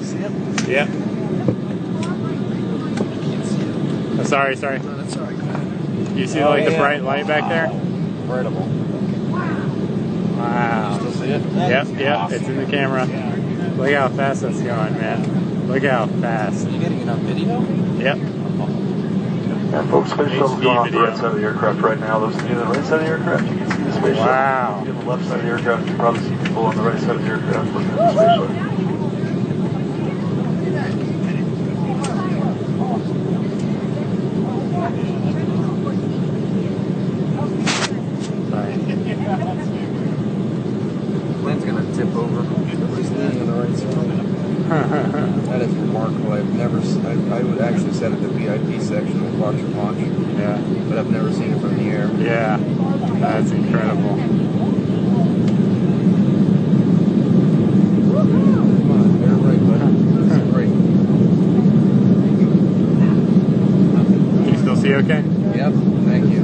See it? Yep. Can't see it. Oh, sorry. No, that's alright. Go ahead. You see like the bright light back there? Incredible. Wow. Still see it? Yep. It's in the camera. Look how fast that's going, man. Look how fast. Are you getting it on video? Yep. Yeah, folks, space shuttle's HD going off the video. right side of the aircraft right now. Those of you on the right side of the aircraft, you can see the space Wow. shuttle. On the left side of the aircraft, you can probably see people on the right side of the aircraft looking at the space shuttle. Plane's gonna tip over. Nobody's leaning on the right side. That is remarkable. I would actually set it the VIP section with watch and launch, Yeah. but I've never seen it from the air. Yeah. That's incredible. Come on, bear right, bud. That's great. Can you still see okay? Yep, thank you.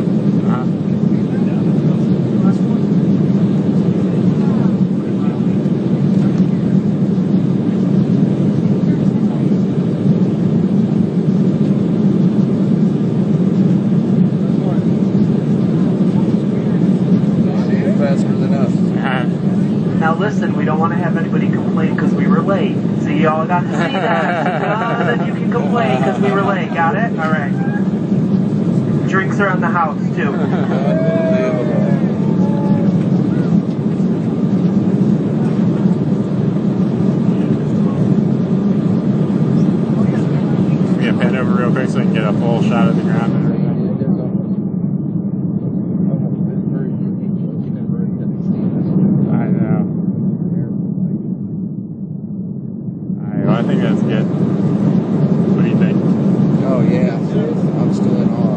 Faster than us. Now listen, we don't want to have anybody complain because we were late. See, y'all got to see that. Then you can complain because we were late. Got it? All right. Drinks are on the house, too. Yeah, pan over real quick so I can get a full shot of the ground and everything. I know. Alright, well, I think that's good. What do you think? Oh yeah, I'm still in awe.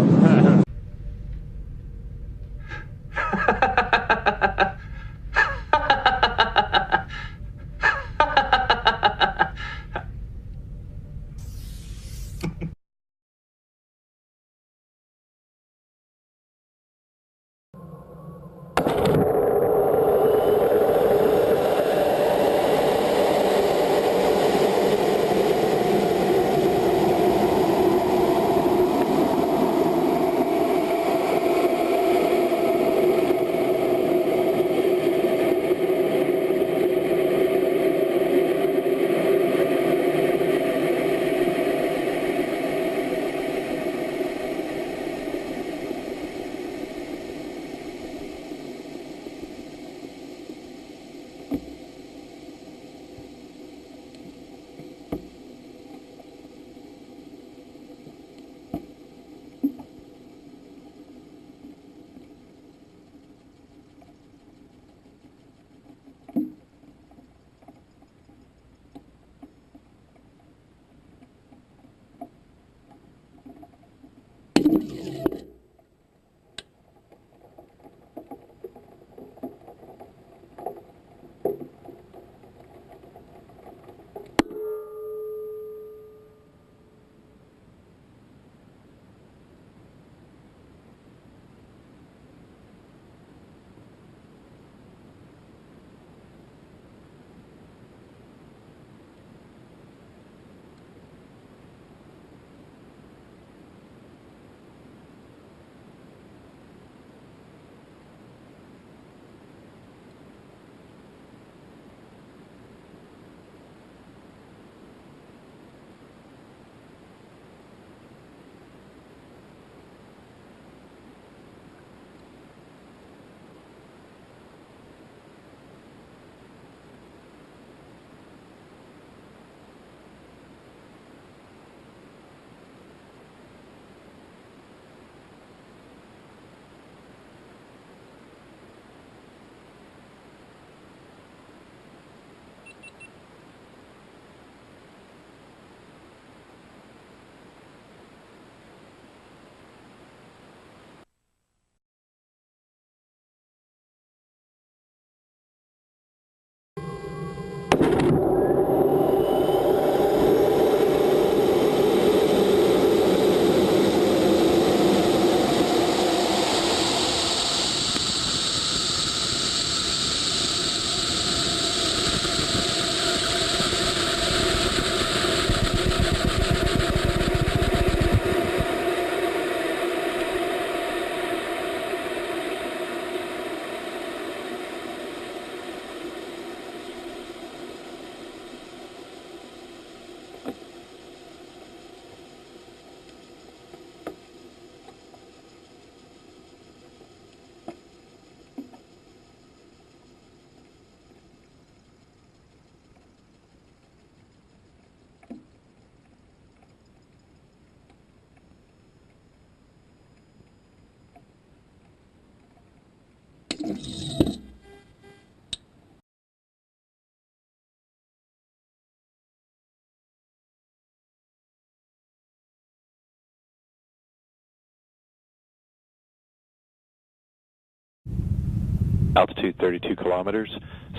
Altitude 32 kilometers,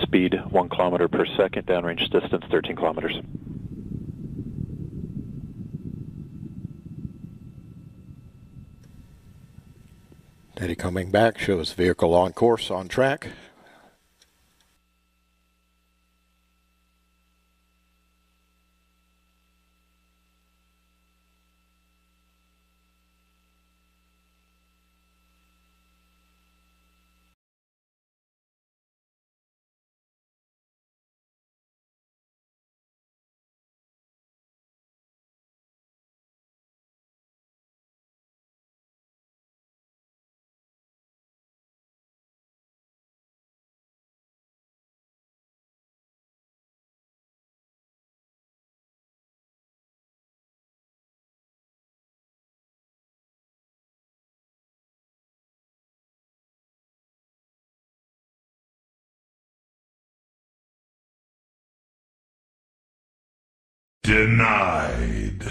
speed 1 kilometer per second, downrange distance 13 kilometers. Data coming back shows vehicle on course, on track. Denied.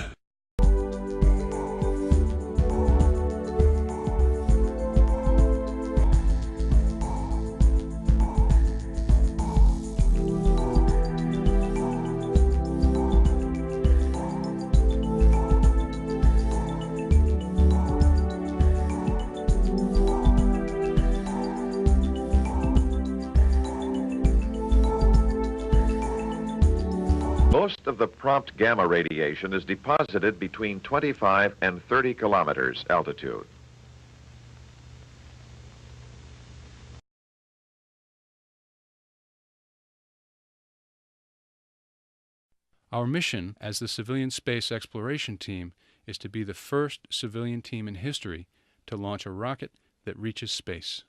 Most of the prompt gamma radiation is deposited between 25 and 30 kilometers altitude. Our mission as the Civilian Space Exploration Team is to be the first civilian team in history to launch a rocket that reaches space.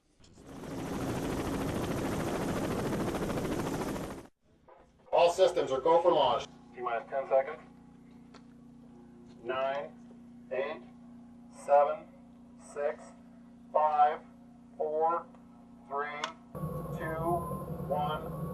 All systems are go for launch. T-minus 10 seconds. 9, 8, 7, 6, 5, 4, 3, 2, 1.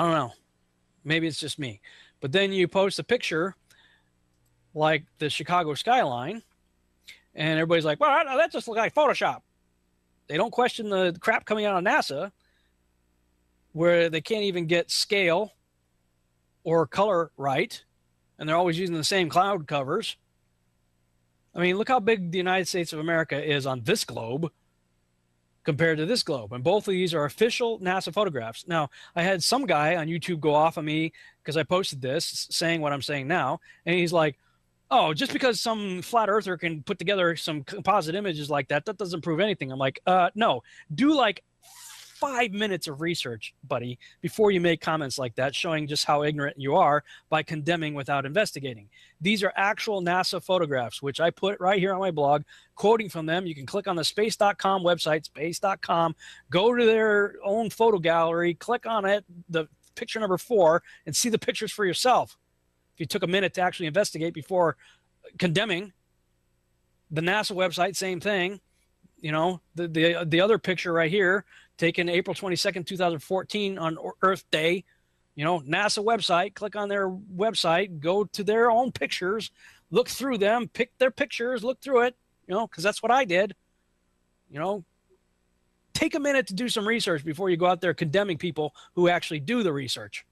I don't know. Maybe it's just me. But then you post a picture like the Chicago skyline, and everybody's like, well, that just looks like Photoshop. They don't question the crap coming out of NASA where they can't even get scale or color right, and they're always using the same cloud covers. I mean, look how big the United States of America is on this globe compared to this globe. And both of these are official NASA photographs. Now, I had some guy on YouTube go off on me because I posted this saying what I'm saying now. And he's like, oh, just because some flat earther can put together some composite images like that, that doesn't prove anything. I'm like, no, do like 5 minutes of research, buddy, before you make comments like that, showing just how ignorant you are by condemning without investigating. These are actual NASA photographs, which I put right here on my blog, quoting from them. You can click on the space.com website, space.com, go to their own photo gallery, click on it, the picture number 4, and see the pictures for yourself. If you took a minute to actually investigate before condemning. The NASA website, same thing. You know, the other picture right here, taken April 22nd, 2014 on Earth Day. You know, NASA website, click on their website, go to their own pictures, look through them, pick their pictures, look through it, you know, because that's what I did. You know, take a minute to do some research before you go out there condemning people who actually do the research.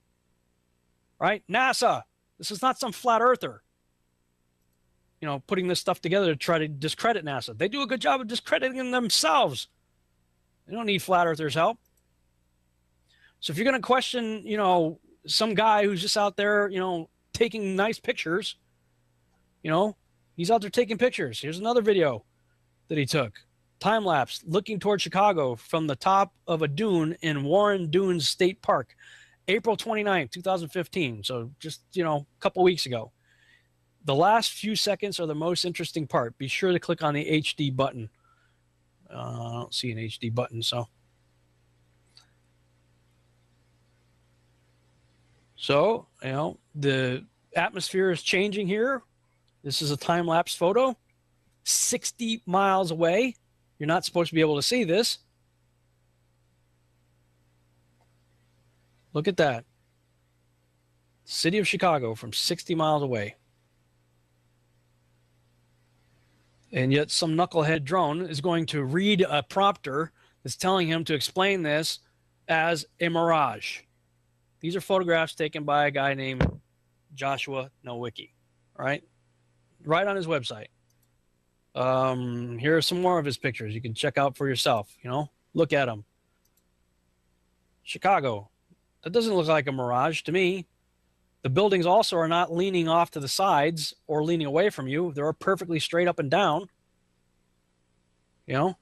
Right? NASA, this is not some flat earther, you know, putting this stuff together to try to discredit NASA. They do a good job of discrediting themselves. They don't need flat earthers' help. So if you're going to question, you know, some guy who's just out there, you know, taking nice pictures, you know, he's out there taking pictures. Here's another video that he took. Time lapse looking toward Chicago from the top of a dune in Warren Dunes State Park, April 29th, 2015. So just, you know, a couple weeks ago. The last few seconds are the most interesting part. Be sure to click on the HD button. I don't see an HD button, so. So, you know, the atmosphere is changing here. This is a time-lapse photo. 60 miles away. You're not supposed to be able to see this. Look at that. City of Chicago from 60 miles away. And yet some knucklehead drone is going to read a prompter that's telling him to explain this as a mirage. These are photographs taken by a guy named Joshua Nowicki, right on his website. Here are some more of his pictures you can check out for yourself. You know, look at them. Chicago. That doesn't look like a mirage to me. The buildings also are not leaning off to the sides or leaning away from you. They're perfectly straight up and down. You know,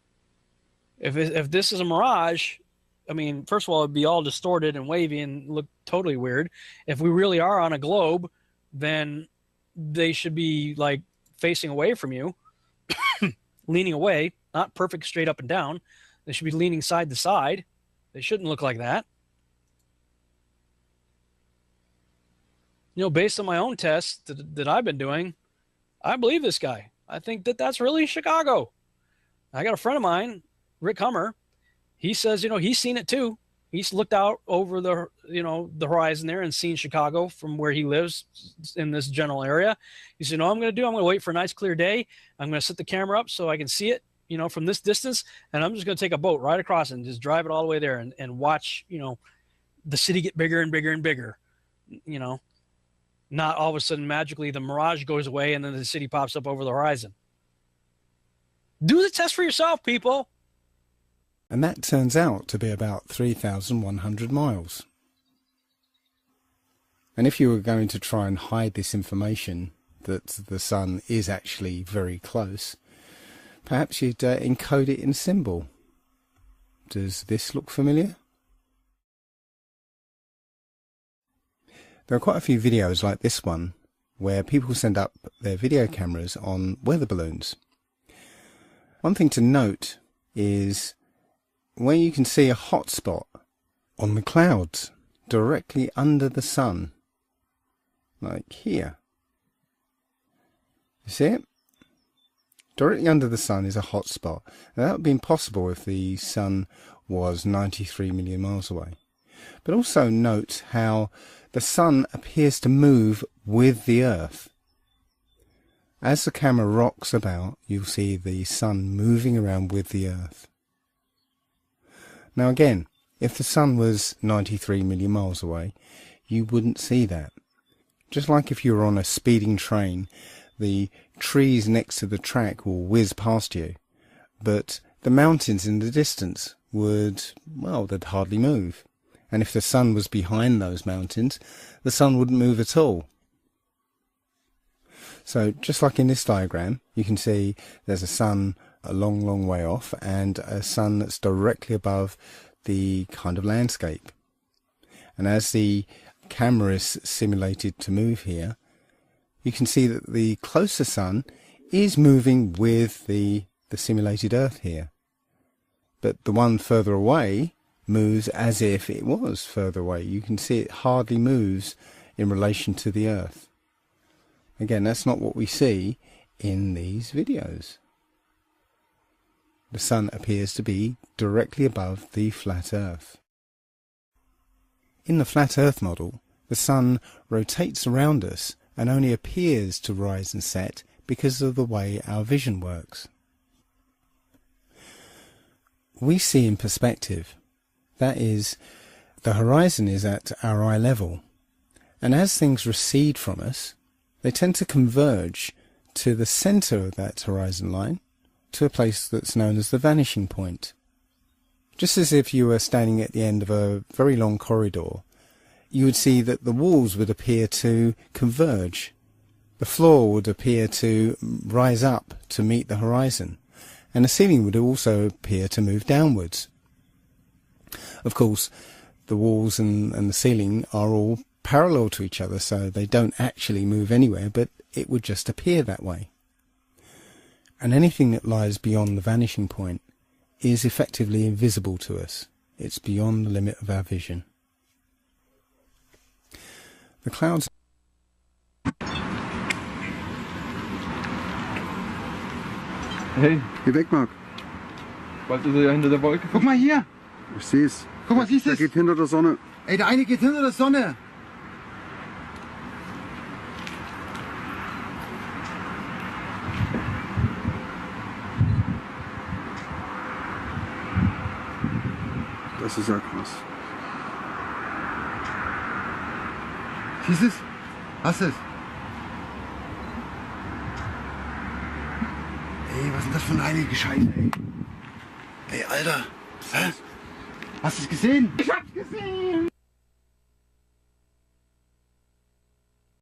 if this is a mirage, I mean, first of all, it'd be all distorted and wavy and look totally weird. If we really are on a globe, then they should be like facing away from you, leaning away, not perfect straight up and down. They should be leaning side to side. They shouldn't look like that. You know, based on my own tests that I've been doing, I believe this guy. I think that that's really Chicago. I got a friend of mine, Rick Hummer. He says, you know, he's seen it too. He's looked out over the, you know, the horizon there and seen Chicago from where he lives in this general area. He said, you know what I'm going to do? I'm going to wait for a nice clear day. I'm going to set the camera up so I can see it, you know, from this distance. And I'm just going to take a boat right across and just drive it all the way there and watch, you know, the city get bigger and bigger and bigger, you know. Not all of a sudden magically the mirage goes away and then the city pops up over the horizon. Do the test for yourself, people. And that turns out to be about 3,100 miles. And if you were going to try and hide this information that the sun is actually very close, perhaps you'd encode it in symbol. Does this look familiar? There are quite a few videos like this one where people send up their video cameras on weather balloons. One thing to note is where you can see a hot spot on the clouds directly under the sun, like here. You see it? Directly under the sun is a hot spot. Now that would be impossible if the sun was 93 million miles away. But also note how the sun appears to move with the Earth. As the camera rocks about, you'll see the sun moving around with the Earth. Now again, if the sun was 93 million miles away, you wouldn't see that. Just like if you were on a speeding train, the trees next to the track will whiz past you, but the mountains in the distance would, well, they'd hardly move. And if the sun was behind those mountains, the sun wouldn't move at all. So just like in this diagram, you can see there's a sun a long, long way off and a sun that's directly above the kind of landscape. And as the camera is simulated to move here, you can see that the closer sun is moving with the simulated Earth here. But the one further away moves as if it was further away. You can see it hardly moves in relation to the Earth. Again, that's not what we see in these videos. The Sun appears to be directly above the flat Earth. In the flat Earth model, the Sun rotates around us and only appears to rise and set because of the way our vision works. We see in perspective. That is, the horizon is at our eye level, and as things recede from us, they tend to converge to the centre of that horizon line, to a place that's known as the vanishing point. Just as if you were standing at the end of a very long corridor, you would see that the walls would appear to converge. The floor would appear to rise up to meet the horizon, and the ceiling would also appear to move downwards. Of course, the walls and the ceiling are all parallel to each other, so they don't actually move anywhere, but it would just appear that way. And anything that lies beyond the vanishing point is effectively invisible to us. It's beyond the limit of our vision. The clouds... Hey, geh weg, Marc. Bald ist er ja hinter der Wolke. Guck mal hier. Ich seh's. Guck mal, siehst du? Der geht hinter der Sonne. Ey, der eine geht hinter der Sonne. Das ist ja krass. Siehst du es? Hast du es? Ey, was ist denn das für ein heilige Scheiße, ey? Ey, Alter. Hä? Hast du es gesehen? Ich hab's gesehen!